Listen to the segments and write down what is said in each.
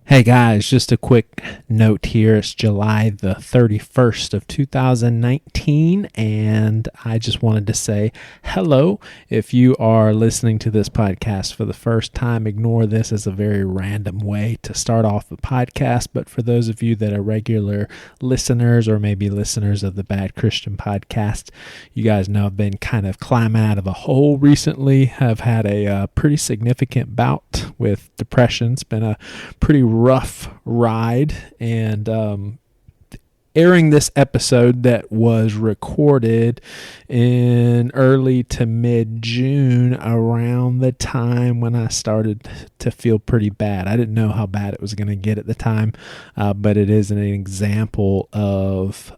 Hey guys, just a quick note here. It's July the 31st of 2019, and I just wanted to say hello. If you are listening to this podcast for the first time, ignore this as a very random way to start off a podcast, but for those of you that are regular listeners or maybe listeners of the Bad Christian podcast, you guys know I've been kind of climbing out of a hole recently. I've had a pretty significant bout with depression. It's been a pretty rough ride, and airing this episode that was recorded in early to mid-June, around the time when I started to feel pretty bad. I didn't know how bad it was going to get at the time, but it is an example of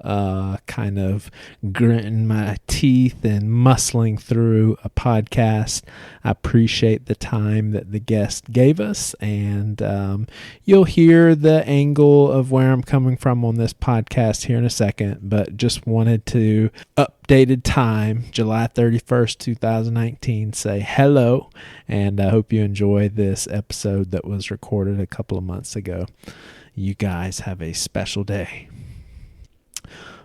kind of gritting my teeth and muscling through a podcast. I appreciate the time that the guest gave us, and you'll hear the angle of where I'm coming from on this podcast here in a second, but just wanted to updated time, July 31st, 2019, say hello, and I hope you enjoy this episode that was recorded a couple of months ago. You guys have a special day.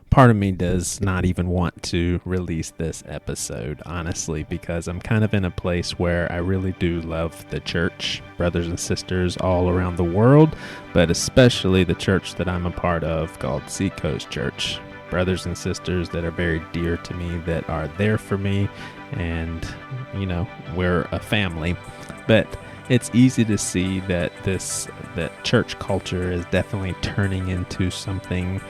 Part of me does not even want to release this episode, honestly, because I'm kind of in a place where I really do love the church, brothers and sisters all around the world, but especially the church that I'm a part of called Seacoast Church. Brothers and sisters that are very dear to me, that are there for me, and, you know, we're a family. But it's easy to see that that church culture is definitely turning into something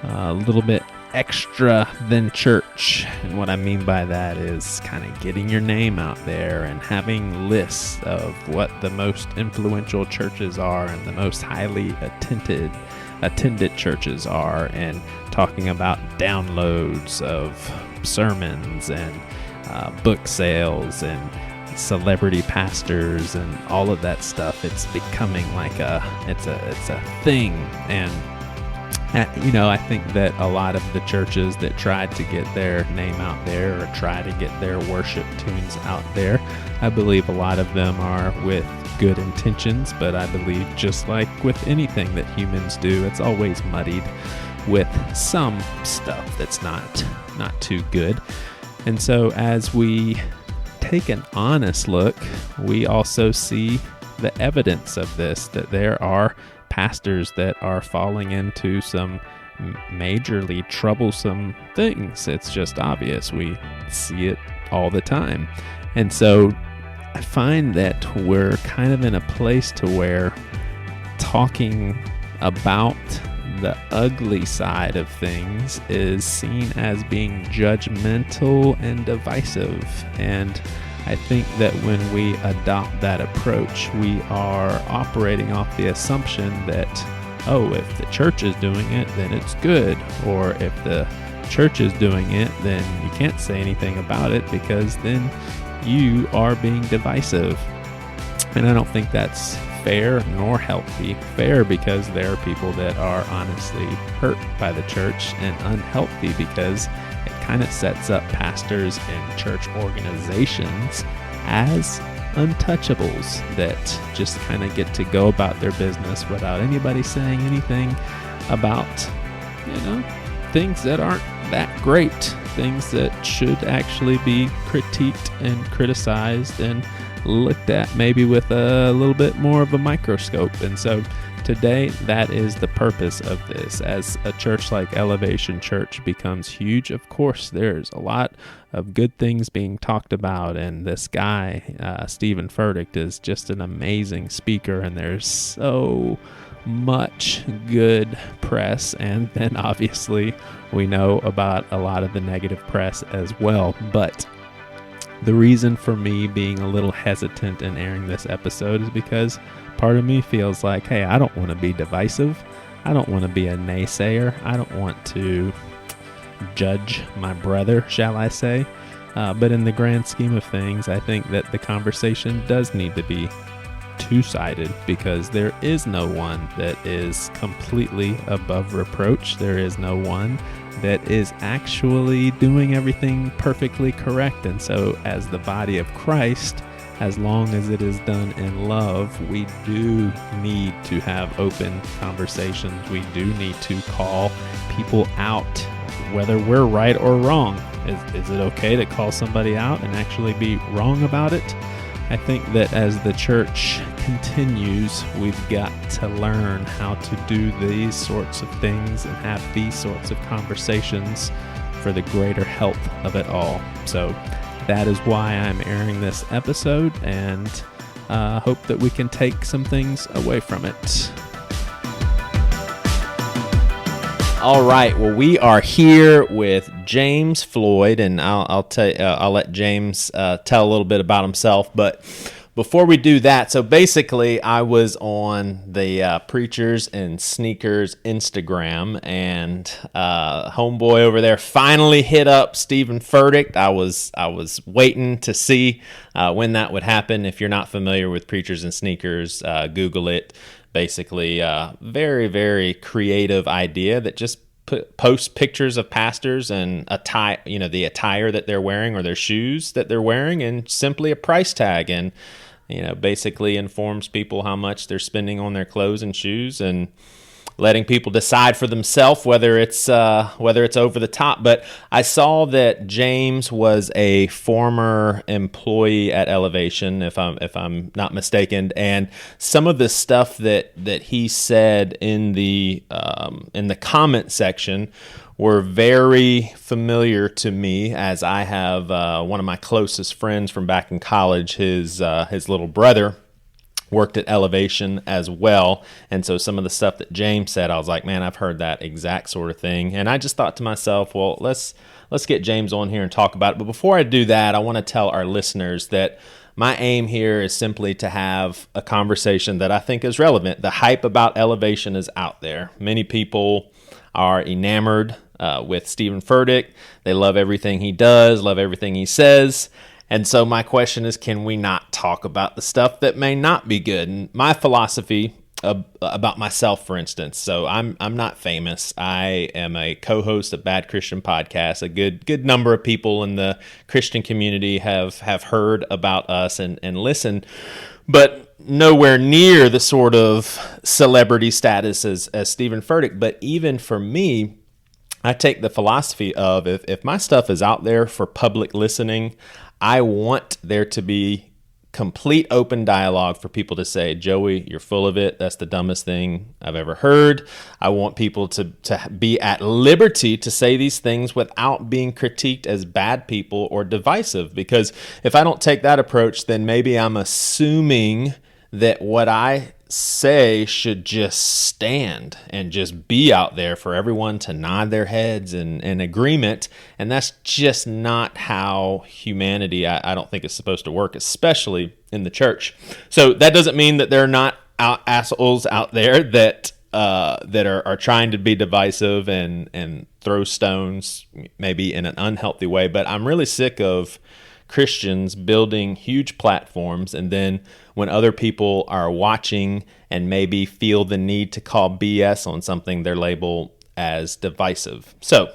a little bit extra than church. And what I mean by that is kind of getting your name out there and having lists of what the most influential churches are and the most highly attended churches are, and talking about downloads of sermons and book sales and celebrity pastors and all of that stuff. It's becoming like it's a thing. And I think that a lot of the churches that tried to get their name out there or try to get their worship tunes out there, I believe a lot of them are with good intentions, but I believe just like with anything that humans do, it's always muddied with some stuff that's not too good. And so as we take an honest look, we also see the evidence of this, that there are pastors that are falling into some majorly troublesome things. It's just obvious. We see it all the time. And so I find that we're kind of in a place to where talking about the ugly side of things is seen as being judgmental and divisive. And I think that when we adopt that approach, we are operating off the assumption that, if the church is doing it, then it's good. Or if the church is doing it, then you can't say anything about it because then you are being divisive. And I don't think that's fair nor healthy. Fair because there are people that are honestly hurt by the church, and unhealthy because it kind of sets up pastors and church organizations as untouchables that just kind of get to go about their business without anybody saying anything about, things that aren't that great, things that should actually be critiqued and criticized and looked at maybe with a little bit more of a microscope. And so today, that is the purpose of this. As a church like Elevation Church becomes huge, of course, there's a lot of good things being talked about. And this guy, Stephen Furtick, is just an amazing speaker. And there's so much good press. And then obviously we know about a lot of the negative press as well. But the reason for me being a little hesitant in airing this episode is because part of me feels like, hey, I don't want to be divisive. I don't want to be a naysayer. I don't want to judge my brother, shall I say. But in the grand scheme of things, I think that the conversation does need to be two-sided, because there is no one that is completely above reproach. There is no one that is actually doing everything perfectly correct. And so as the body of Christ, as long as it is done in love, we do need to have open conversations. We do need to call people out, whether we're right or wrong. Is it okay to call somebody out and actually be wrong about it? I think that as the church continues, we've got to learn how to do these sorts of things and have these sorts of conversations for the greater health of it all. So that is why I'm airing this episode, and hope that we can take some things away from it. All right. Well, we are here with James Floyd, and I'll let James tell a little bit about himself. But before we do that, so basically, I was on the Preachers and Sneakers Instagram, and homeboy over there finally hit up Stephen Furtick. I was waiting to see when that would happen. If you're not familiar with Preachers and Sneakers, Google it. Basically, very, very creative idea that just posts pictures of pastors and the attire that they're wearing or their shoes that they're wearing, and simply a price tag, and basically informs people how much they're spending on their clothes and shoes, and letting people decide for themselves whether it's over the top. But I saw that James was a former employee at Elevation, if I'm not mistaken, and some of the stuff that he said in the comment section were very familiar to me, as I have one of my closest friends from back in college, his little brother worked at Elevation as well. And so some of the stuff that James said, I was like, man, I've heard that exact sort of thing. And I just thought to myself, well, let's get James on here and talk about it. But before I do that, I want to tell our listeners that my aim here is simply to have a conversation that I think is relevant. The hype about Elevation is out there. Many people are enamored with Stephen Furtick. They love everything he does, love everything he says. And so my question is, can we not talk about the stuff that may not be good? And my philosophy about myself, for instance, so I'm not famous. I am a co-host of Bad Christian Podcast. A good number of people in the Christian community have heard about us and listened, but nowhere near the sort of celebrity status as Stephen Furtick. But even for me, I take the philosophy of if my stuff is out there for public listening, I want there to be complete open dialogue for people to say, Joey, you're full of it. That's the dumbest thing I've ever heard. I want people to be at liberty to say these things without being critiqued as bad people or divisive. Because if I don't take that approach, then maybe I'm assuming that what I say should just stand and just be out there for everyone to nod their heads in agreement. And that's just not how humanity, I don't think, is supposed to work, especially in the church. So that doesn't mean that there are not assholes out there that are trying to be divisive and throw stones, maybe in an unhealthy way. But I'm really sick of Christians building huge platforms, and then when other people are watching and maybe feel the need to call BS on something, they're labeled as divisive. So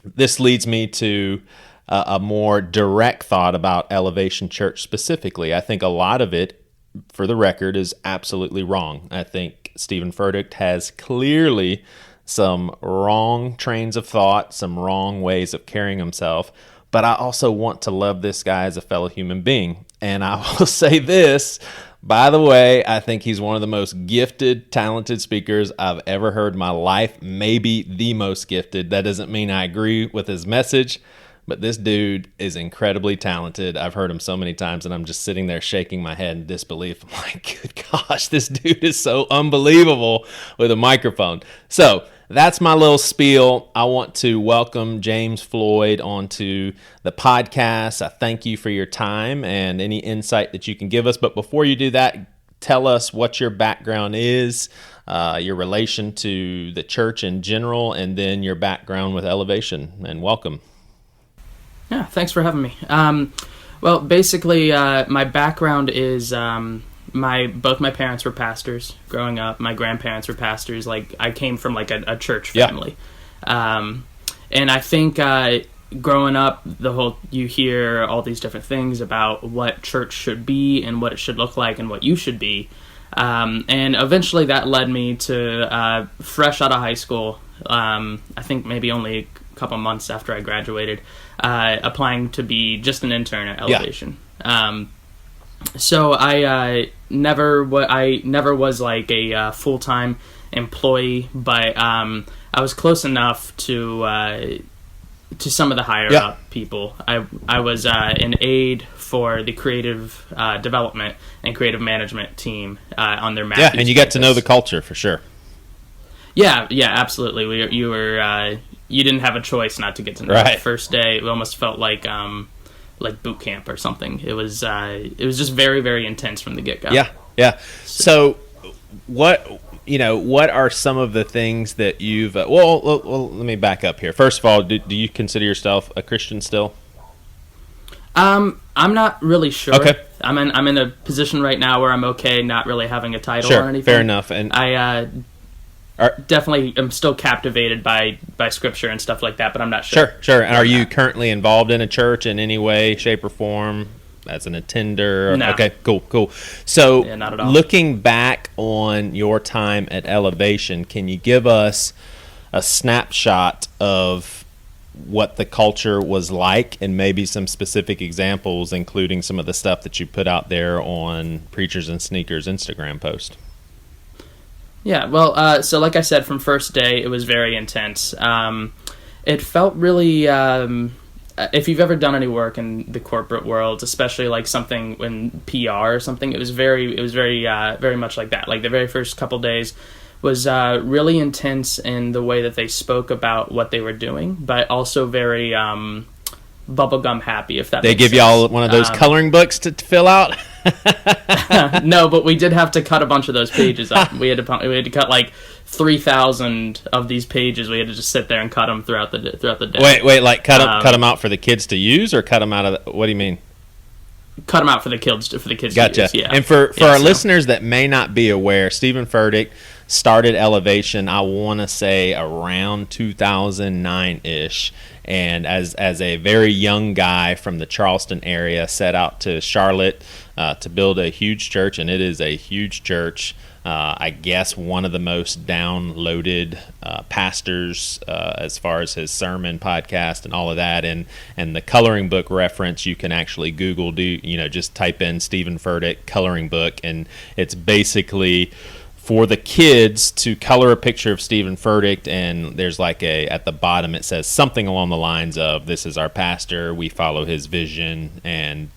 this leads me to a more direct thought about Elevation Church specifically. I think a lot of it, for the record, is absolutely wrong. I think Stephen Furtick has clearly some wrong trains of thought, some wrong ways of carrying himself. But I also want to love this guy as a fellow human being. And I will say this, by the way, I think he's one of the most gifted, talented speakers I've ever heard in my life, maybe the most gifted. That doesn't mean I agree with his message, but this dude is incredibly talented. I've heard him so many times, and I'm just sitting there shaking my head in disbelief. I'm like, good gosh, this dude is so unbelievable with a microphone. So that's my little spiel. I want to welcome James Floyd onto the podcast. I thank you for your time and any insight that you can give us. But before you do that, tell us what your background is, your relation to the church in general, and then your background with Elevation. And welcome. Yeah, thanks for having me. Well, basically, my background is both my parents were pastors growing up. My grandparents were pastors. Like, I came from like a church family. Yeah. And I think growing up, you hear all these different things about what church should be and what it should look like and what you should be. And eventually that led me to, fresh out of high school, I think maybe only a couple months after I graduated, applying to be just an intern at Elevation. So I never was like a full-time employee, but I was close enough to some of the higher up people. I was an aide for the creative development and creative management team on their Matthews and you got to know the culture for sure. Yeah, absolutely. You didn't have a choice not to get to know it. The first day, it almost felt like boot camp or something. It was just very, very intense from the get-go. Yeah. So what are some of the things that you've well, let me back up here. First of all, do you consider yourself a Christian still? I'm not really sure. Okay. I'm in a position right now where I'm okay not really having a title or anything. Fair enough. And I definitely am still captivated by Scripture and stuff like that, but I'm not sure. Sure. And are you currently involved in a church in any way, shape, or form? As an attender? No. Okay, cool. So, not at all. Looking back on your time at Elevation, can you give us a snapshot of what the culture was like and maybe some specific examples, including some of the stuff that you put out there on Preachers and Sneakers Instagram post? Yeah, well, so like I said, from first day, it was very intense. It felt really... if you've ever done any work in the corporate world, especially like something in PR or something, it was very much like that. Like the very first couple days was really intense in the way that they spoke about what they were doing, but also very bubblegum happy, if that they makes give sense. Y'all one of those coloring books to fill out? No, but we did have to cut a bunch of those pages up. We had to cut like 3,000 of these pages. We had to just sit there and cut them throughout the day. Wait, like cut them out for the kids to use, or cut them out of what do you mean? Cut them out for the kids Gotcha. to use. Yeah. And for our listeners that may not be aware, Stephen Furtick started Elevation, I want to say around 2009-ish, and as a very young guy from the Charleston area, set out to Charlotte to build a huge church, and it is a huge church. I guess one of the most downloaded pastors as far as his sermon podcast and all of that, and the coloring book reference you can actually Google. Just type in Stephen Furtick coloring book, and it's basically for the kids to color a picture of Stephen Furtick, and there's like at the bottom it says something along the lines of, "This is our pastor, we follow his vision," and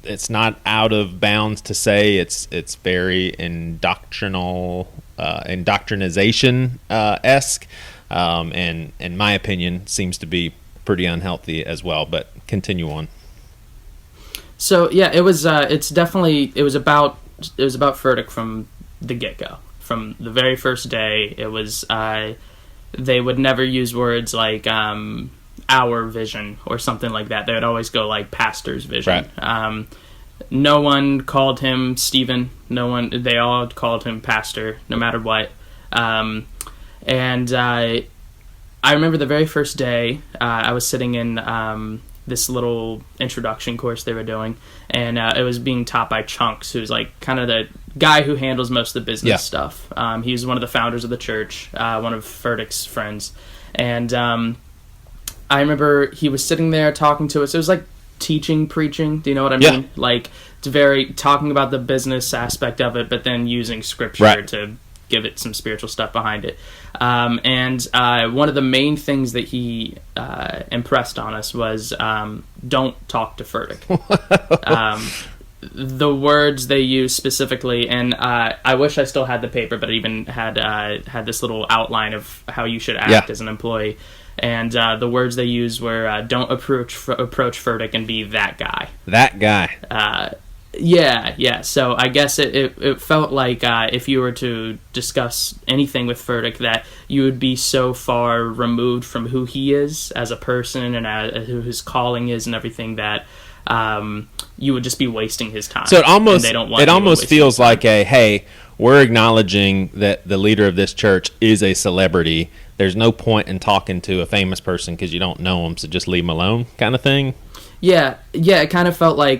it's not out of bounds to say it's very indoctrinization esque, and in my opinion seems to be pretty unhealthy as well. But continue on. So yeah, it was about Furtick from the get-go. From the very first day, it was they would never use words like our vision or something like that. They would always go like pastor's vision. Right. No one called him Stephen. They all called him pastor, no matter what. And I remember the very first day, I was sitting in this little introduction course they were doing, and it was being taught by Chunks, who's like kind of the guy who handles most of the business stuff. He was one of the founders of the church, one of Furtick's friends. And I remember he was sitting there talking to us. It was like preaching. Do you know what I mean? Like, it's very talking about the business aspect of it, but then using scripture to give it some spiritual stuff behind it. And one of the main things that he impressed on us was don't talk to Furtick. The words they use specifically, and I wish I still had the paper, but I even had this little outline of how you should act as an employee. And the words they used were don't approach Furtick and be that guy. That guy. Yeah. So I guess it felt like if you were to discuss anything with Furtick, that you would be so far removed from who he is as a person and who his calling is and everything that you would just be wasting his time. So it almost feels like hey, we're acknowledging that the leader of this church is a celebrity. there's no point in talking to a famous person because you don't know them, so just leave them alone, kind of thing. Yeah, it kind of felt like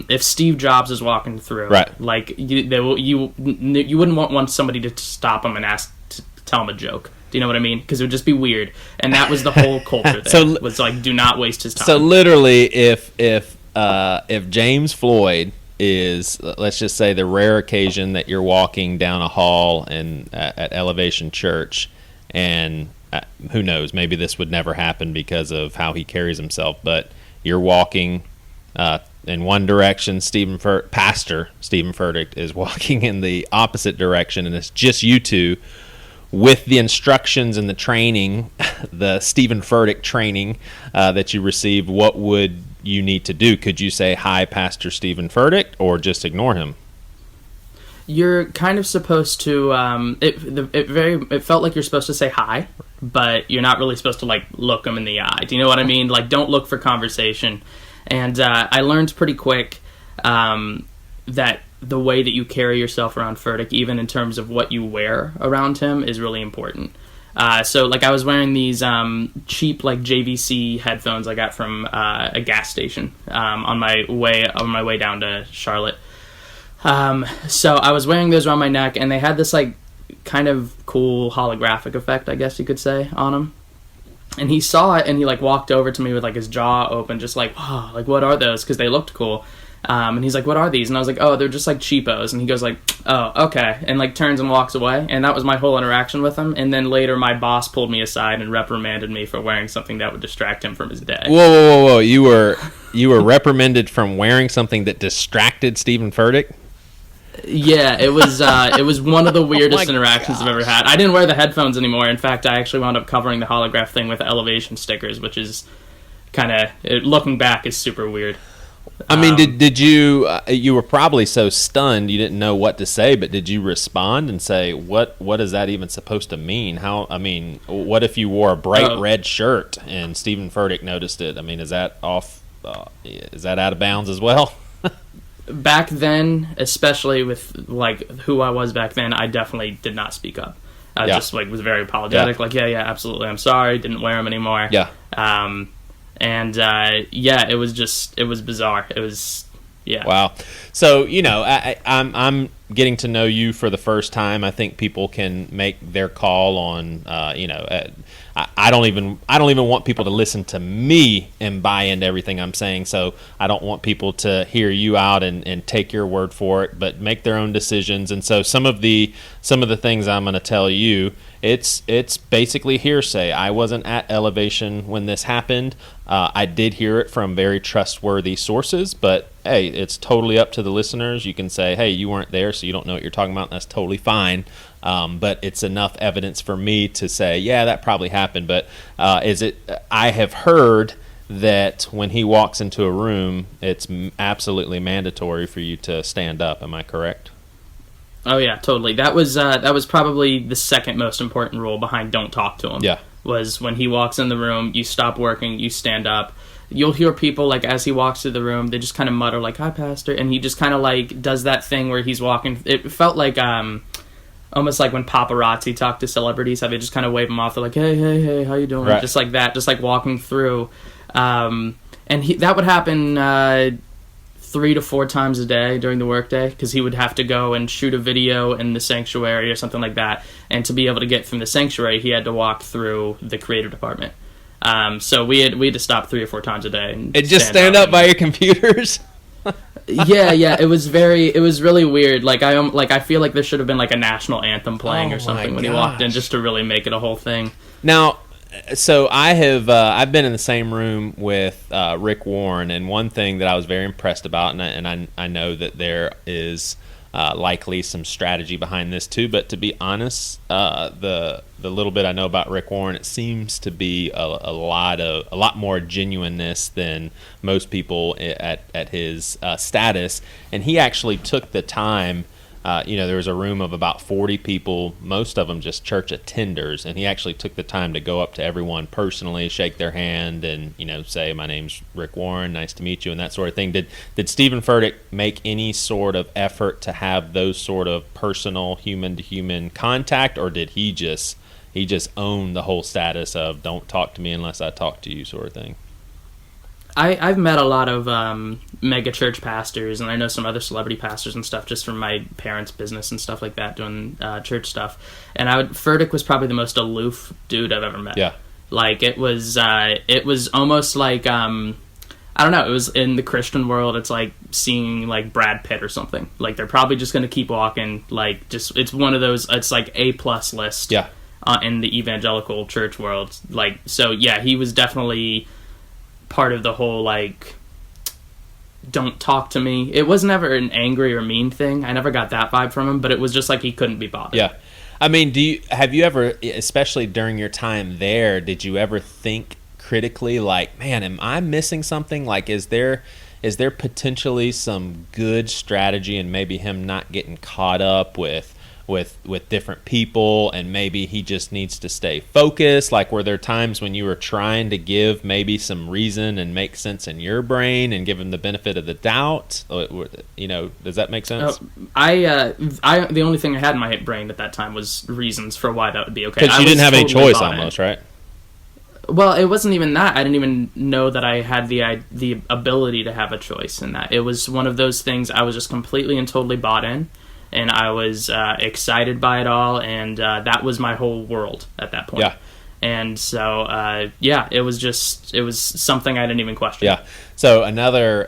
if Steve Jobs is walking through, right? Like you wouldn't want somebody to stop him and ask to tell him a joke. Do you know what I mean? Because it would just be weird, and that was the whole culture there. So, was like, do not waste his time. So literally, if James Floyd is, let's just say, the rare occasion that you're walking down a hall and at Elevation Church, and who knows, maybe this would never happen because of how he carries himself, but you're walking in one direction, Pastor Stephen Furtick is walking in the opposite direction, and it's just you two with the instructions and the training, the Stephen Furtick training that you received. What would you need to do? Could you say, "Hi, Pastor Stephen Furtick," or just ignore him? You're kind of supposed to. It felt like you're supposed to say hi, but you're not really supposed to like look him in the eye. Do you know what I mean? Like, don't look for conversation. And I learned pretty quick that the way that you carry yourself around Furtick, even in terms of what you wear around him, is really important. So, like, I was wearing these cheap, like, JVC headphones I got from a gas station on my way down to Charlotte. So I was wearing those around my neck, and they had this, like, kind of cool holographic effect, I guess you could say, on them. And he saw it, and he, like, walked over to me with, like, his jaw open, just like, wow, like, what are those? Because they looked cool. And he's like, what are these? And I was like, oh, they're just like cheapos. And he goes like, oh, okay. And like turns and walks away. And that was my whole interaction with him. And then later my boss pulled me aside and reprimanded me for wearing something that would distract him from his day. Whoa. You were reprimanded from wearing something that distracted Stephen Furtick? Yeah, it was one of the weirdest interactions I've ever had. I didn't wear the headphones anymore. In fact, I actually wound up covering the holograph thing with elevation stickers, which is kind of, looking back, is super weird. I mean, did you? You were probably so stunned you didn't know what to say. But did you respond and say, "What is that even supposed to mean?" What if you wore a bright red shirt and Stephen Furtick noticed it? I mean, is that off? Is that out of bounds as well? Back then, especially with like who I was back then, I definitely did not speak up. I just like was very apologetic. Like, yeah, absolutely, I'm sorry. Didn't wear them anymore. Yeah. It was bizarre. It was, yeah. Wow. So, I'm getting to know you for the first time. I think people can make their call on, I don't even want people to listen to me and buy into everything I'm saying. So I don't want people to hear you out and take your word for it, but make their own decisions. And so some of the things I'm going to tell you, it's basically hearsay. I wasn't at Elevation when this happened. I did hear it from very trustworthy sources, but hey, it's totally up to the listeners. You can say, hey, you weren't there, so you don't know what you're talking about, and that's totally fine. But it's enough evidence for me to say, yeah, that probably happened. But I have heard that when he walks into a room, it's absolutely mandatory for you to stand up. Am I correct? Oh yeah, totally. That was probably the second most important rule behind don't talk to him. Yeah. Was when he walks in the room, you stop working, you stand up. You'll hear people, like, as he walks through the room, they just kind of mutter, like, hi, Pastor, and he just kind of, like, does that thing where he's walking. It felt like, almost like when paparazzi talk to celebrities, how they just kind of wave them off. They're like, hey, how you doing? Right. Just like that, just like walking through. And that would happen 3 to 4 times a day during the workday, because he would have to go and shoot a video in the sanctuary or something like that. And to be able to get from the sanctuary, he had to walk through the creative department. So we had to stop 3 or 4 times a day and just stand up by your computers. yeah, it was really weird. Like I feel like there should have been like a national anthem playing or something when he walked in, just to really make it a whole thing. Now, so I've been in the same room with Rick Warren, and one thing that I was very impressed about, and I know that there is likely some strategy behind this too, but to be honest, the little bit I know about Rick Warren, it seems to be a lot more genuineness than most people at his status, and he actually took the time. There was a room of about 40 people, most of them just church attenders, and he actually took the time to go up to everyone personally, shake their hand, and say, "My name's Rick Warren, nice to meet you," and that sort of thing. Did Stephen Furtick make any sort of effort to have those sort of personal, human-to-human contact, or did he just he just owned the whole status of don't talk to me unless I talk to you sort of thing. I've met a lot of mega church pastors, and I know some other celebrity pastors and stuff just from my parents' business and stuff like that, doing church stuff. And Furtick was probably the most aloof dude I've ever met. Yeah. Like, it was almost like, I don't know, it was in the Christian world, it's like seeing, like, Brad Pitt or something. Like, they're probably just going to keep walking, like, just, it's one of those, it's like A-plus list. Yeah. In the evangelical church world. Like, so, yeah, he was definitely part of the whole, like, don't talk to me. It was never an angry or mean thing. I never got that vibe from him, but it was just like he couldn't be bothered. Yeah. I mean, have you ever, especially during your time there, did you ever think critically, like, man, am I missing something? Like, is there potentially some good strategy in maybe him not getting caught up with different people, and maybe he just needs to stay focused? Like, were there times when you were trying to give maybe some reason and make sense in your brain and give him the benefit of the doubt? You know, does that make sense? The only thing I had in my brain at that time was reasons for why that would be okay. Because you didn't have any choice almost, right? Well, it wasn't even that. I didn't even know that I had the ability to have a choice in that. It was one of those things I was just completely and totally bought in. And I was excited by it all, and that was my whole world at that point. Yeah. And so, it was something I didn't even question. Yeah. So another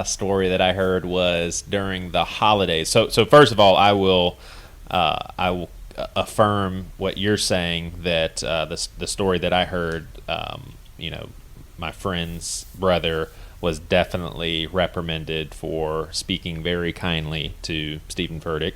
story that I heard was during the holidays. So first of all, I will affirm what you're saying, that the story that I heard, my friend's brother was definitely reprimanded for speaking very kindly to Stephen Furtick.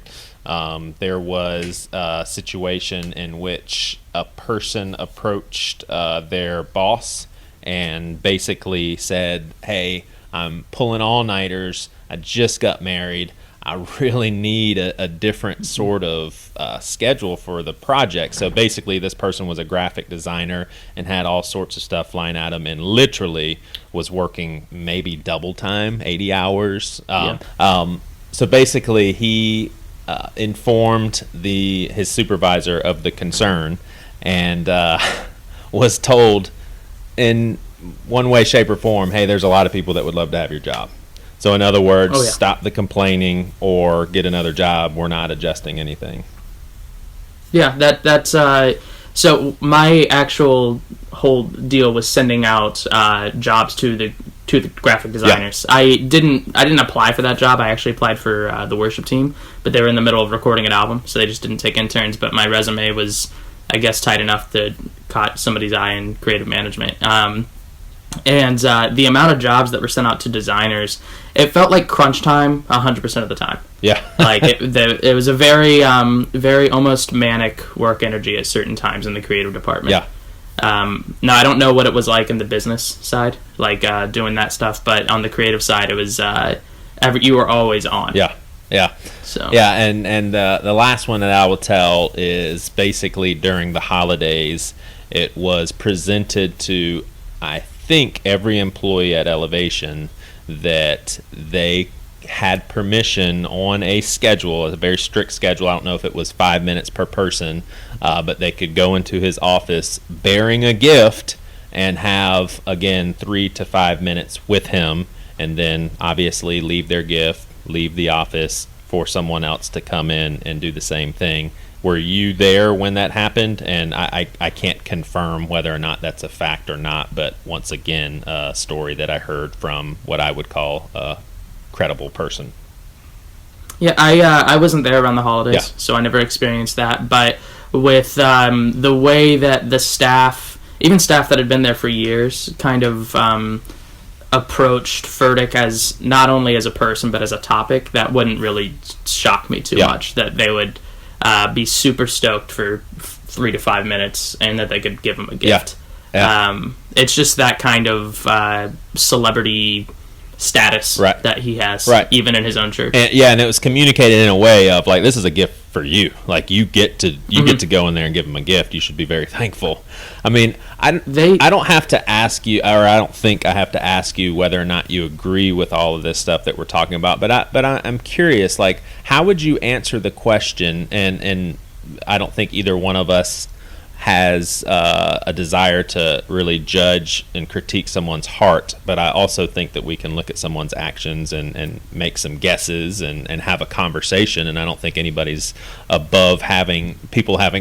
There was a situation in which a person approached their boss and basically said, hey, I'm pulling all-nighters. I just got married. I really need a different sort of schedule for the project. So basically, this person was a graphic designer and had all sorts of stuff flying at him, and literally was working maybe double time, 80 hours. So basically, he informed his supervisor of the concern, and was told in one way, shape, or form, hey, there's a lot of people that would love to have your job. So in other words, stop the complaining or get another job. We're not adjusting anything. Yeah, that's so my actual whole deal was sending out jobs to the graphic designers. Yeah. I didn't apply for that job. I actually applied for the worship team, but they were in the middle of recording an album, so they just didn't take interns. But my resume was, I guess, tight enough to caught somebody's eye in creative management. And the amount of jobs that were sent out to designers, it felt like crunch time 100% of the time. Yeah. Like, it was a very, very almost manic work energy at certain times in the creative department. Yeah. Now, I don't know what it was like in the business side, like doing that stuff, but on the creative side, it was you were always on. Yeah. Yeah. So. Yeah, and the last one that I will tell is basically during the holidays, it was presented to, I think, every employee at Elevation that they had permission on a schedule, a very strict schedule. I don't know if it was 5 minutes per person, but they could go into his office bearing a gift and have, again, 3 to 5 minutes with him, and then obviously leave their gift, leave the office for someone else to come in and do the same thing. Were you there when that happened? And I can't confirm whether or not that's a fact or not, but once again, a story that I heard from what I would call a credible person. Yeah, I wasn't there around the holidays, Yeah. so I never experienced that. But with the way that the staff, even staff that had been there for years, kind of approached Furtick as not only as a person but as a topic, that wouldn't really shock me too much. That they would be super stoked for 3 to 5 minutes and that they could give him a gift. Yeah. It's just that kind of celebrity status that he has, even in his own church. And it was communicated in a way of like, this is a gift for you. Like, you get to get to go in there and give him a gift. You should be very thankful. I mean, I don't have to ask you, or I don't think I have to ask you whether or not you agree with all of this stuff that we're talking about. But I'm curious, like, how would you answer the question? And I don't think either one of us has a desire to really judge and critique someone's heart, but I also think that we can look at someone's actions and make some guesses and have a conversation, and I don't think anybody's above having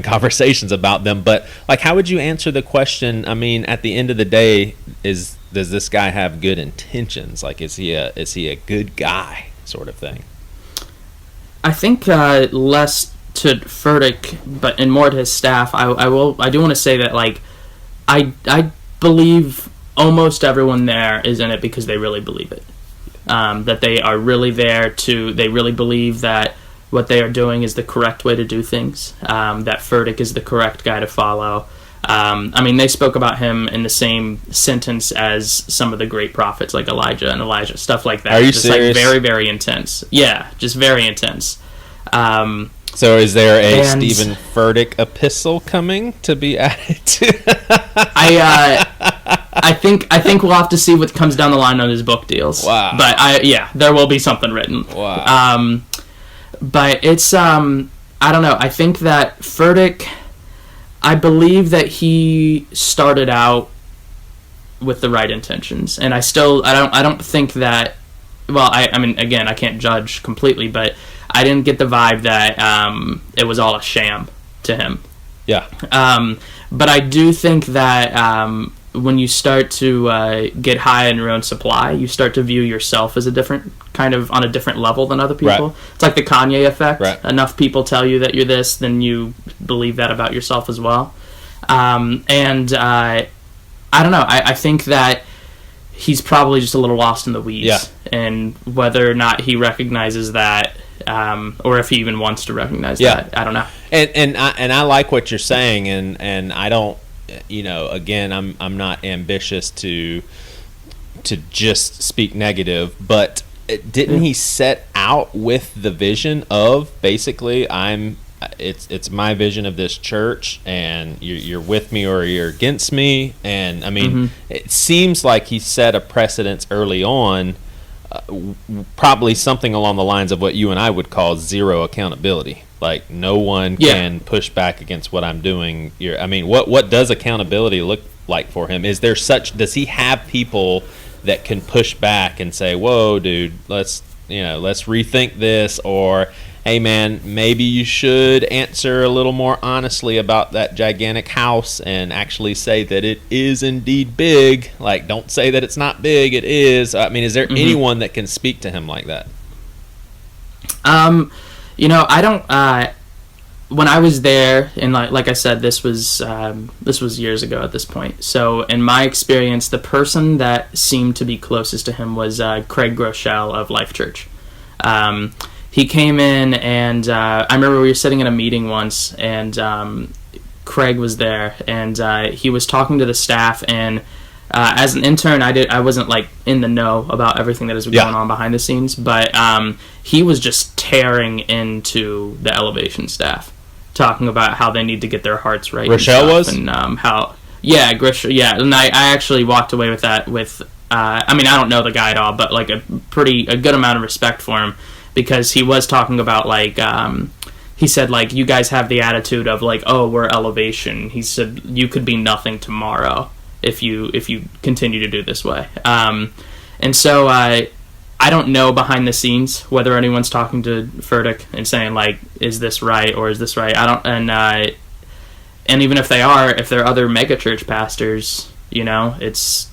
conversations about them. But like, how would you answer the question? I mean, at the end of the day, does this guy have good intentions? Like, is he a good guy, sort of thing? I think less to Furtick, but and more to his staff. I do want to say that, like, I believe almost everyone there is in it because they really believe it. That they are really there they really believe that what they are doing is the correct way to do things. That Furtick is the correct guy to follow. I mean, they spoke about him in the same sentence as some of the great prophets, like Elijah and Elijah, stuff like that. Are you just serious? Like very, very intense. Yeah, just very intense. So is there a Stephen Furtick epistle coming to be added to? I think we'll have to see what comes down the line on his book deals. Wow. But there will be something written. Wow. But it's I don't know. I think that Furtick, I believe that he started out with the right intentions, and I don't think that. Well, I mean, again, I can't judge completely, but I didn't get the vibe that it was all a sham to him. Yeah. But I do think that when you start to get high in your own supply, you start to view yourself as a different on a different level than other people. Right. It's like the Kanye effect. Right. Enough people tell you that you're this, then you believe that about yourself as well. And I don't know. I think that he's probably just a little lost in the weeds. Yeah. And whether or not he recognizes that, or if he even wants to recognize that, I don't know. And I like what you're saying, and I don't, again, I'm not ambitious to just speak negative, but didn't he set out with the vision of basically it's my vision of this church, and you're with me or you're against me? And I mean, it seems like he set a precedence early on, probably something along the lines of what you and I would call zero accountability. Like, no one can push back against what I'm doing. What does accountability look like for him? Does he have people that can push back and say, whoa, dude, let's rethink this, or hey man, maybe you should answer a little more honestly about that gigantic house and actually say that it is indeed big. Like, don't say that it's not big, it is. I mean, is there anyone that can speak to him like that? I don't, when I was there, and like I said, this was years ago at this point. So in my experience, the person that seemed to be closest to him was Craig Groeschel of Life Church. He came in, and I remember we were sitting in a meeting once, and Craig was there, and he was talking to the staff. And as an intern, I wasn't like in the know about everything that was going on behind the scenes, but he was just tearing into the elevation staff, talking about how they need to get their hearts right. Rochelle was, and Grish, and I actually walked away with that. I don't know the guy at all, but like a good amount of respect for him. Because he was talking about, like, he said, like, you guys have the attitude of, like, oh, we're elevation. He said, you could be nothing tomorrow if you continue to do this way. And so I don't know behind the scenes whether anyone's talking to Furtick and saying, like, is this right or is this right? I don't, and even if they are, if they're other megachurch pastors, it's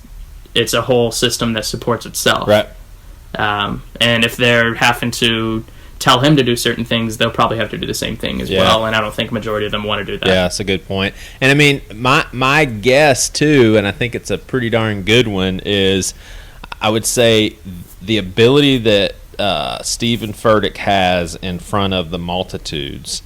a whole system that supports itself. Right. And if they're having to tell him to do certain things, they'll probably have to do the same thing as well. And I don't think majority of them want to do that. Yeah, that's a good point. And I mean, my guess too, and I think it's a pretty darn good one, is I would say the ability that Stephen Furtick has in front of the multitudes.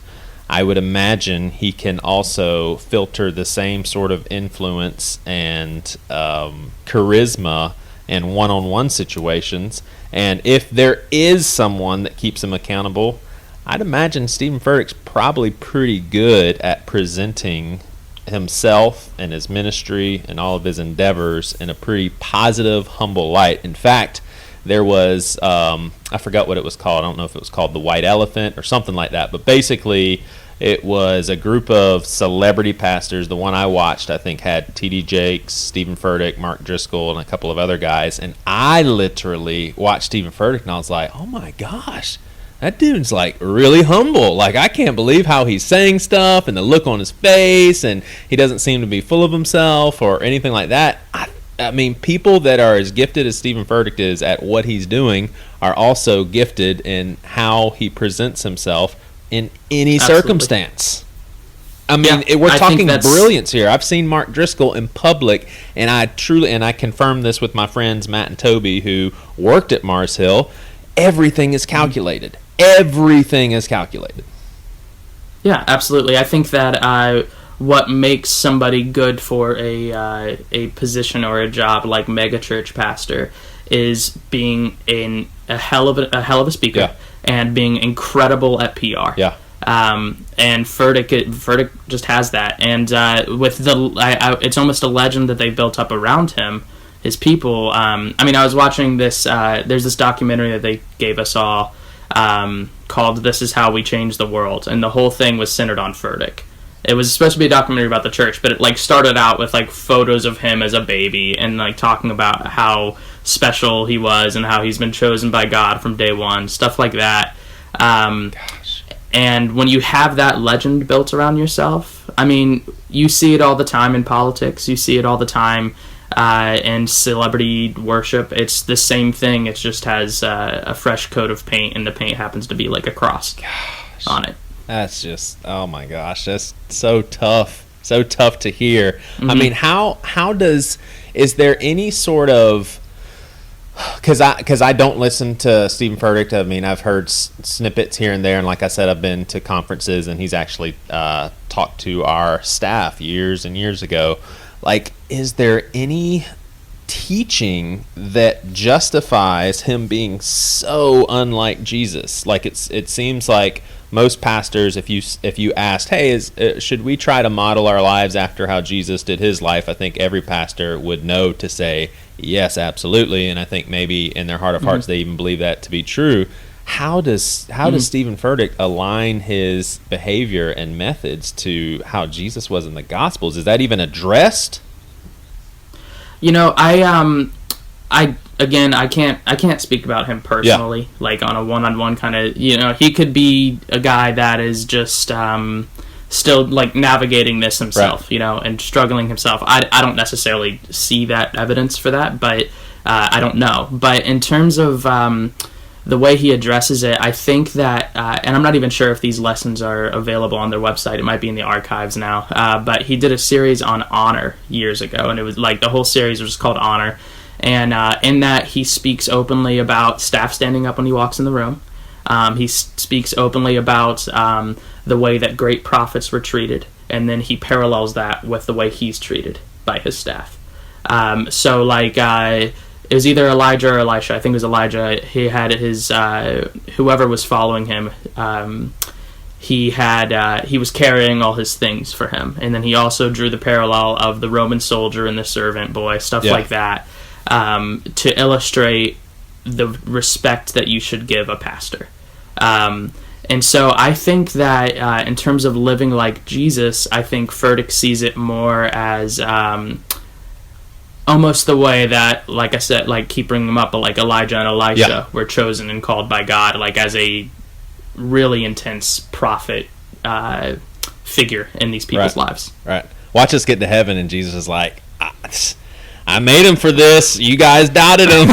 I would imagine he can also filter the same sort of influence and charisma in one-on-one situations. And if there is someone that keeps him accountable, I'd imagine Stephen Furtick's probably pretty good at presenting himself and his ministry and all of his endeavors in a pretty positive, humble light. In fact, there was, I forgot what it was called. I don't know if it was called The White Elephant or something like that. But basically, It was a group of celebrity pastors. The one I watched, I think, had T.D. Jakes, Stephen Furtick, Mark Driscoll, and a couple of other guys. And I literally watched Stephen Furtick, and I was like, oh my gosh, that dude's like really humble. Like, I can't believe how he's saying stuff and the look on his face, and he doesn't seem to be full of himself or anything like that. I mean, people that are as gifted as Stephen Furtick is at what he's doing are also gifted in how he presents himself in any circumstance. I mean, we're talking brilliance here. I've seen Mark Driscoll in public, and I confirmed this with my friends Matt and Toby, who worked at Mars Hill. Everything is calculated. Everything is calculated. Yeah, absolutely. I think that what makes somebody good for a position or a job like megachurch pastor is being a hell of a speaker and being incredible at PR. Yeah. And Furtick just has that. And with it's almost a legend that they built up around him. His people. I mean, I was watching this. There's this documentary that they gave us all called "This Is How We Change the World," and the whole thing was centered on Furtick. It was supposed to be a documentary about the church, but it like started out with like photos of him as a baby and like talking about how special he was and how he's been chosen by God from day one, stuff like that. And when you have that legend built around yourself, I mean, you see it all the time in politics. You see it all the time in celebrity worship. It's the same thing. It just has a fresh coat of paint, and the paint happens to be like a cross on it. That's just, oh my gosh, that's so tough to hear. Mm-hmm. I mean, is there any sort of, because I don't listen to Stephen Furtick. I mean, I've heard snippets here and there, and like I said, I've been to conferences, and he's actually talked to our staff years and years ago. Like, is there any teaching that justifies him being so unlike Jesus? Like, it seems like most pastors, if you asked, hey, should we try to model our lives after how Jesus did his life, I think every pastor would know to say yes, absolutely. And I think maybe in their heart of hearts they even believe that to be true. How does Stephen Furtick align his behavior and methods to how Jesus was in the Gospels? Is that even addressed? You know, I can't speak about him personally, like on a one-on-one kind of, you know, he could be a guy that is just still like navigating this himself, you know, and struggling himself. I don't necessarily see that evidence for that, but I don't know. But in terms of the way he addresses it, I think that, and I'm not even sure if these lessons are available on their website. It might be in the archives now. But he did a series on honor years ago, and it was like the whole series was called Honor. And in that, he speaks openly about staff standing up when he walks in the room. He speaks openly about the way that great prophets were treated, and then he parallels that with the way he's treated by his staff. So, like, it was either Elijah or Elisha. I think it was Elijah. He had his whoever was following him. He was carrying all his things for him, and then he also drew the parallel of the Roman soldier and the servant boy, stuff like that. To illustrate the respect that you should give a pastor. And so I think that in terms of living like Jesus, I think Furtick sees it more as almost the way that, like I said, like keep bringing them up, but like Elijah and Elisha were chosen and called by God, like as a really intense prophet figure in these people's lives. Right. Watch us get to heaven, and Jesus is like, I made him for this. You guys doubted him.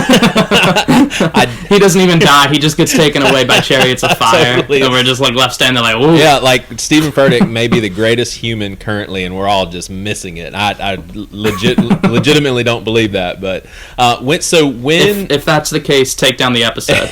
He doesn't even die. He just gets taken away by chariots of fire. Totally. And we're just like left standing there like, ooh. Yeah, like Stephen Furtick may be the greatest human currently, and we're all just missing it. I legitimately don't believe that. But if that's the case, take down the episode.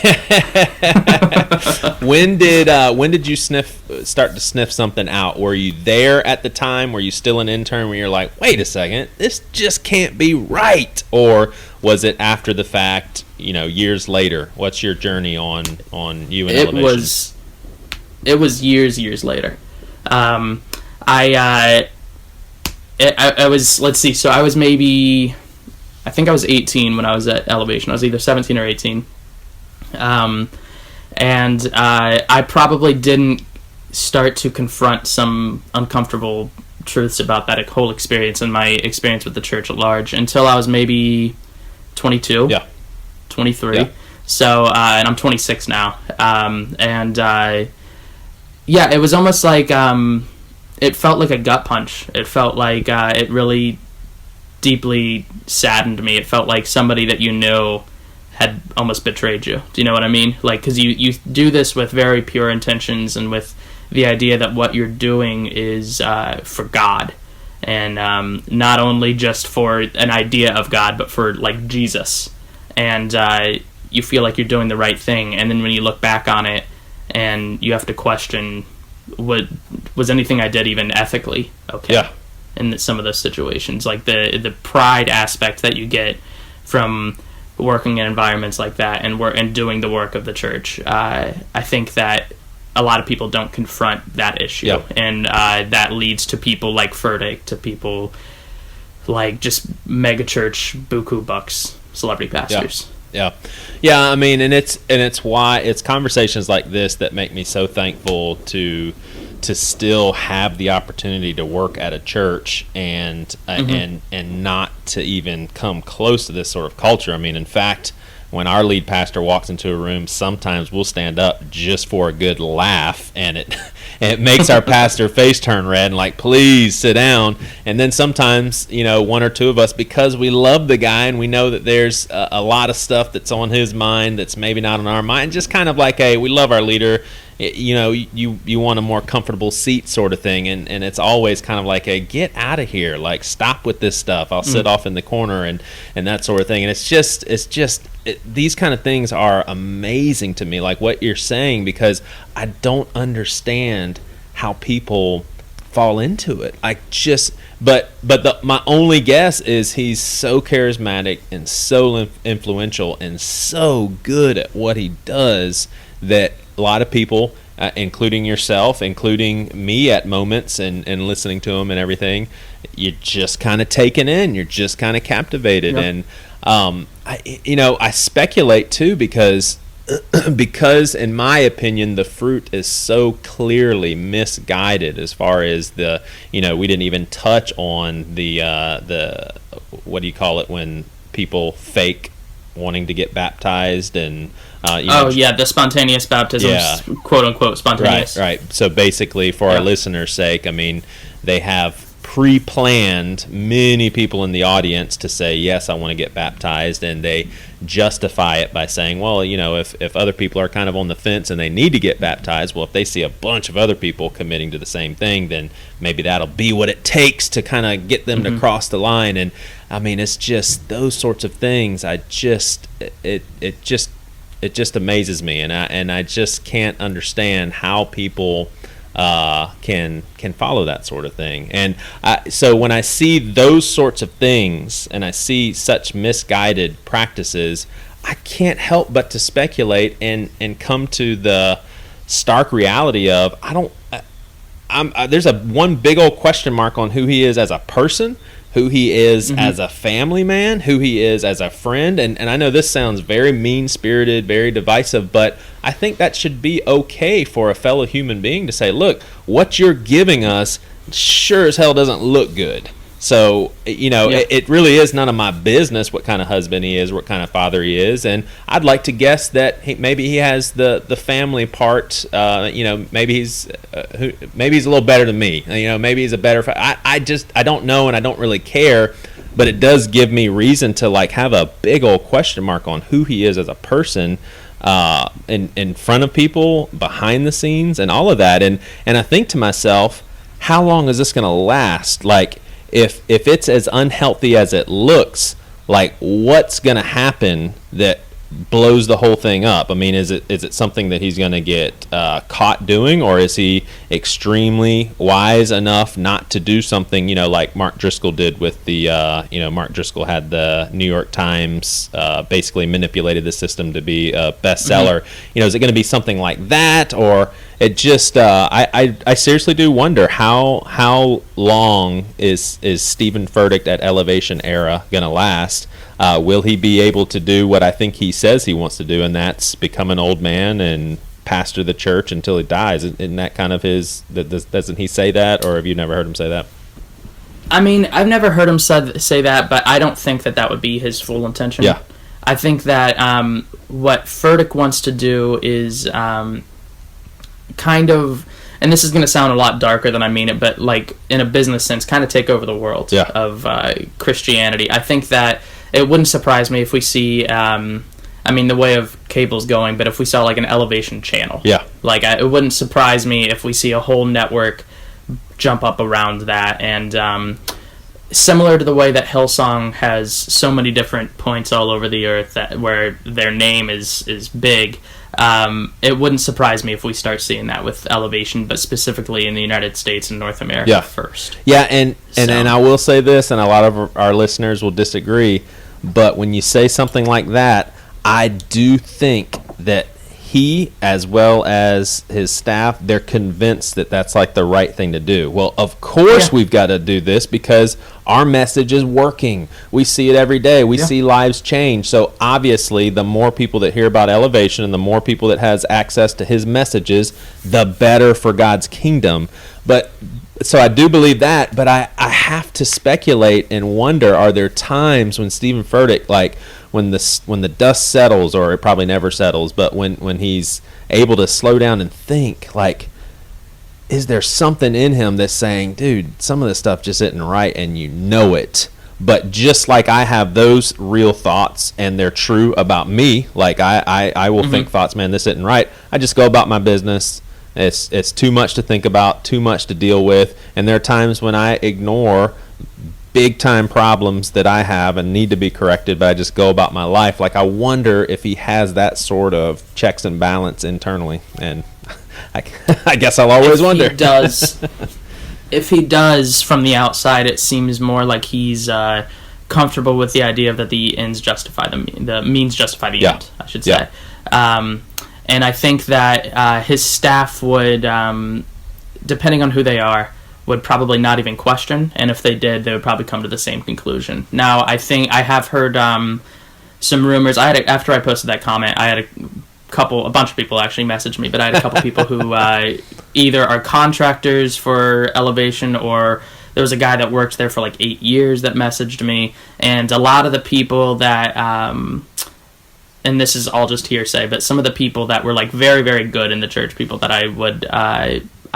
When did you start to sniff something out? Were you there at the time? Were you still an intern when you're like, wait a second, this just can't be right? Or was it after the fact, you know, years later? What's your journey on you and Elevation? It was years later. I was, let's see, so I was maybe, I think I was 18 when I was at Elevation. I was either 17 or 18. And I probably didn't start to confront some uncomfortable truths about that whole experience and my experience with the church at large until I was maybe 22, 23. Yeah. So, and I'm 26 now. It was almost like, it felt like a gut punch. It felt like it really deeply saddened me. It felt like somebody that you know had almost betrayed you. Do you know what I mean? Like, because you do this with very pure intentions and with the idea that what you're doing is for God, and not only just for an idea of God, but for like Jesus. And you feel like you're doing the right thing, and then when you look back on it, and you have to question, was anything I did even ethically okay? Yeah. In some of those situations, like the pride aspect that you get from working in environments like that and doing the work of the church. I think that a lot of people don't confront that issue, and that leads to people like Furtick, to people like just mega church buku bucks, celebrity pastors. Yeah. I mean, and it's why it's conversations like this that make me so thankful to still have the opportunity to work at a church and not to even come close to this sort of culture. I mean, in fact, when our lead pastor walks into a room, sometimes we'll stand up just for a good laugh, and it makes our pastor face turn red and like, please sit down. And then sometimes, one or two of us, because we love the guy and we know that there's a lot of stuff that's on his mind that's maybe not on our mind, just kind of like, hey, we love our leader. You want a more comfortable seat sort of thing, and it's always kind of like a get out of here, like stop with this stuff. I'll sit off in the corner and that sort of thing. And it's just these kind of things are amazing to me, like what you're saying, because I don't understand how people fall into it. My only guess is he's so charismatic and so influential and so good at what he does that a lot of people, including yourself, including me at moments and listening to him and everything, you're just kind of taken in, you're just kind of captivated. Yep. And I speculate too because in my opinion the fruit is so clearly misguided as far as we didn't even touch on the what do you call it when people fake wanting to get baptized and the spontaneous baptism, quote unquote spontaneous. Right. So basically, for our listeners' sake, I mean, they have pre-planned many people in the audience to say, yes, I want to get baptized, and they justify it by saying, well, if other people are kind of on the fence and they need to get baptized, well, if they see a bunch of other people committing to the same thing, then maybe that'll be what it takes to kind of get them to cross the line. And I mean, it's just those sorts of things. It just amazes me, and I just can't understand how people can follow that sort of thing. And so when I see those sorts of things and I see such misguided practices, I can't help but to speculate and come to the stark reality of there's one big old question mark on who he is as a person, who he is as a family man, who he is as a friend. And I know this sounds very mean-spirited, very divisive, but I think that should be okay for a fellow human being to say, look, what you're giving us sure as hell doesn't look good. So, it really is none of my business what kind of husband he is, what kind of father he is. And I'd like to guess that maybe he has the family part. Maybe he's a little better than me. Maybe he's a better. I don't know, and I don't really care. But it does give me reason to have a big old question mark on who he is as a person, in front of people, behind the scenes, and all of that. And I think to myself, how long is this going to last? If it's as unhealthy as it looks, what's going to happen that blows the whole thing up? I mean, is it something that he's going to get caught doing, or is he extremely wise enough not to do something, like Mark Driscoll did with the, Mark Driscoll had the New York Times, basically manipulated the system to be a bestseller. Is it going to be something like that, or it just I seriously do wonder how long is Stephen Furtick at Elevation era going to last? Will he be able to do what I think he says he wants to do, and that's become an old man and pastor the church until he dies. Isn't that kind of his? Doesn't he say that, or have you never heard him say that? I mean, I've never heard him say that, but I don't think that would be his full intention. Yeah. I think that what Furtick wants to do is kind of, and this is going to sound a lot darker than I mean it, but like in a business sense, kind of take over the world of Christianity. I think that it wouldn't surprise me if we see, I mean, the way of cable's going, but if we saw like an Elevation channel. Yeah. Like, it wouldn't surprise me if we see a whole network jump up around that. And similar to the way that Hillsong has so many different points all over the earth where their name is big, it wouldn't surprise me if we start seeing that with Elevation, but specifically in the United States and North America first. Yeah, and I will say this, and a lot of our listeners will disagree, but when you say something like that, I do think that he, as well as his staff, they're convinced that that's like the right thing to do. Well, of course we've got to do this because our message is working. We see it every day. We see lives change. So obviously, the more people that hear about Elevation and the more people that has access to his messages, the better for God's kingdom. But so I do believe that, but I have to speculate and wonder, are there times when Stephen Furtick, like when the dust settles, or it probably never settles, but when he's able to slow down and think, like, is there something in him that's saying, dude, some of this stuff just isn't right, and you know it. But just like I have those real thoughts, and they're true about me, like I will think thoughts, man, this isn't right. I just go about my business. It's too much to think about, too much to deal with, and there are times when I ignore big time problems that I have and need to be corrected, but I just go about my life. Like, I wonder if he has that sort of checks and balance internally, and I guess I'll always wonder. If he does from the outside, it seems more like he's comfortable with the idea that the ends justify the means justify the end, I should say. And I think that his staff would, depending on who they are, would probably not even question, and if they did, they would probably come to the same conclusion. Now, I think I have heard some rumors. After I posted that comment, I had a bunch of people actually messaged me, but I had a couple people who either are contractors for Elevation, or there was a guy that worked there for like 8 years that messaged me, and a lot of the people that, and this is all just hearsay, but some of the people that were like very, very good in the church, people that I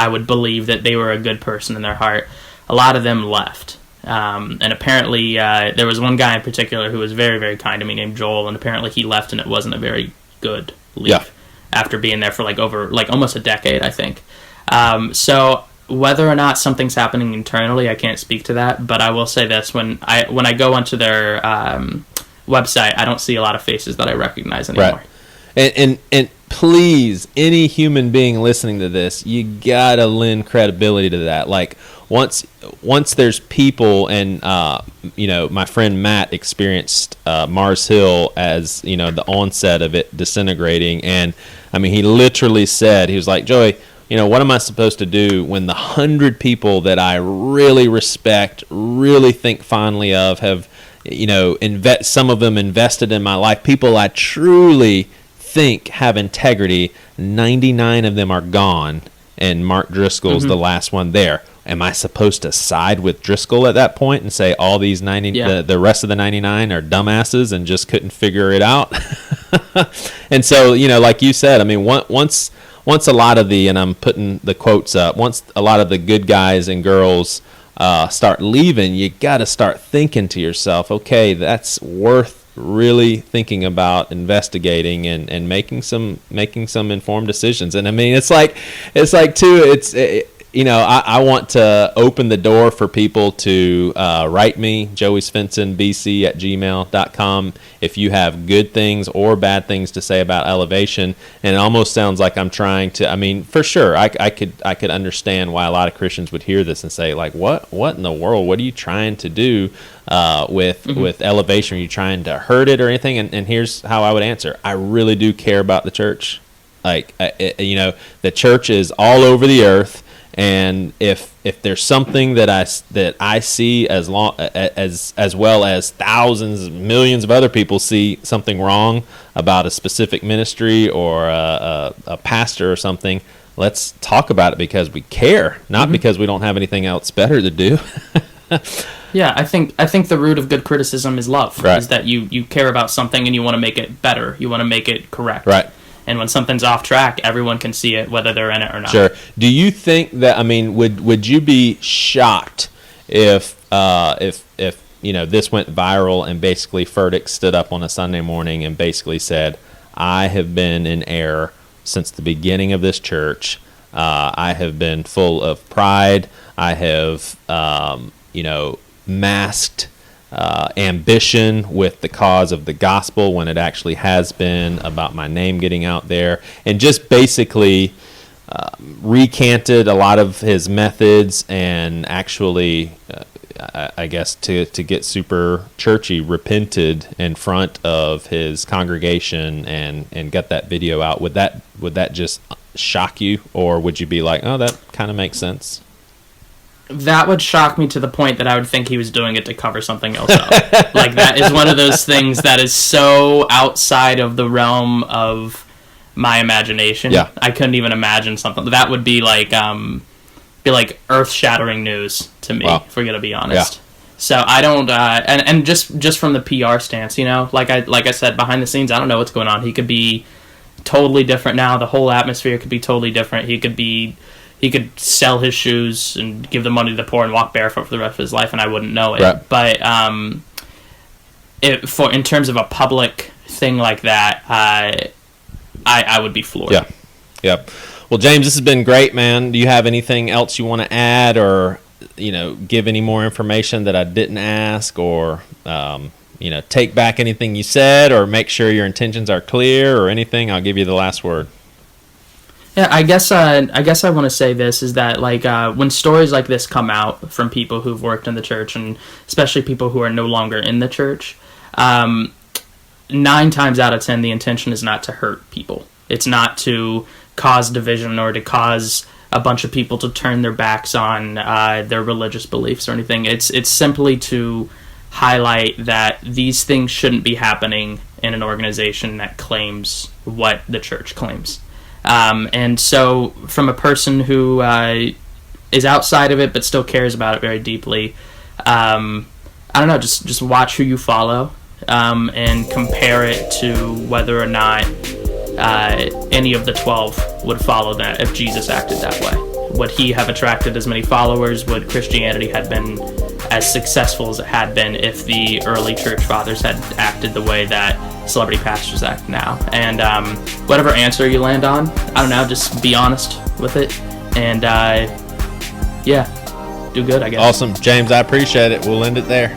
would believe that they were a good person in their heart, a lot of them left. And apparently there was one guy in particular who was very, very kind to me named Joel, and apparently he left and it wasn't a very good leave after being there for like almost a decade, I think. So whether or not something's happening internally, I can't speak to that, but I will say this, when I go onto their website, I don't see a lot of faces that I recognize anymore. Right. And please, any human being listening to this, you gotta lend credibility to that. Like, once there's people, and my friend Matt experienced Mars Hill as the onset of it disintegrating, and I mean, he literally said, he was like, Joey, what am I supposed to do when the 100 people that I really respect, really think fondly of, have some of them invested in my life, people I truly think have integrity, 99 of them are gone, and Mark Driscoll's the last one there. Am I supposed to side with Driscoll at that point and say all these 90, the rest of the 99 are dumbasses and just couldn't figure it out? And so, like you said, I mean, once a lot of and I'm putting the quotes up, once a lot of the good guys and girls start leaving, you got to start thinking to yourself, okay, that's worth really thinking about, investigating, and making some informed decisions. And I mean, it's like too, I want to open the door for people to write me, joeysvensonbc@gmail.com, if you have good things or bad things to say about Elevation. And it almost sounds like I'm trying to, I mean, for sure, I could understand why a lot of Christians would hear this and say, like, what in the world? What are you trying to do with Elevation? Are you trying to hurt it or anything? And here's how I would answer. I really do care about the church. Like, the church is all over the earth. And if there's something that I see as well as thousands, millions of other people see something wrong about a specific ministry or a pastor or something, let's talk about it because we care, not because we don't have anything else better to do. Yeah, I think the root of good criticism is love. Right. Is that you care about something and you want to make it better. You want to make it correct. Right. And when something's off track, everyone can see it, whether they're in it or not. Sure. Do you think that? I mean, would you be shocked if this went viral and basically Furtick stood up on a Sunday morning and basically said, "I have been in error since the beginning of this church. I have been full of pride. I have, masked ambition with the cause of the gospel when it actually has been about my name getting out there," and just basically recanted a lot of his methods and actually, I guess, to get super churchy, repented in front of his congregation and got that video out? Would that just shock you, or would you be like, oh, that kind of makes sense? That would shock me to the point that I would think he was doing it to cover something else up. Like, that is one of those things that is so outside of the realm of my imagination. Yeah. I couldn't even imagine something. That would be like earth-shattering news to me, if we're going to be honest. Yeah. So I don't, and just from the PR stance, like I said, behind the scenes, I don't know what's going on. He could be totally different now. The whole atmosphere could be totally different. He could sell his shoes and give the money to the poor and walk barefoot for the rest of his life, and I wouldn't know it. Right. But in terms of a public thing like that, I would be floored. Yeah. Yep. Well, James, this has been great, man. Do you have anything else you want to add, or give any more information that I didn't ask, or take back anything you said, or make sure your intentions are clear, or anything? I'll give you the last word. Yeah, I guess I want to say this is that, like, when stories like this come out from people who've worked in the church, and especially people who are no longer in the church, 9 times out of 10 the intention is not to hurt people. It's not to cause division or to cause a bunch of people to turn their backs on their religious beliefs or anything. It's simply to highlight that these things shouldn't be happening in an organization that claims what the church claims. And so, from a person who is outside of it but still cares about it very deeply, I don't know, just watch who you follow, and compare it to whether or not any of the 12 would follow that if Jesus acted that way. Would he have attracted as many followers? Would Christianity have been as successful as it had been if the early church fathers had acted the way that celebrity pastors act now? And whatever answer you land on, I don't know, just be honest with it, and do good, I guess. Awesome. James, I appreciate it. We'll end it there.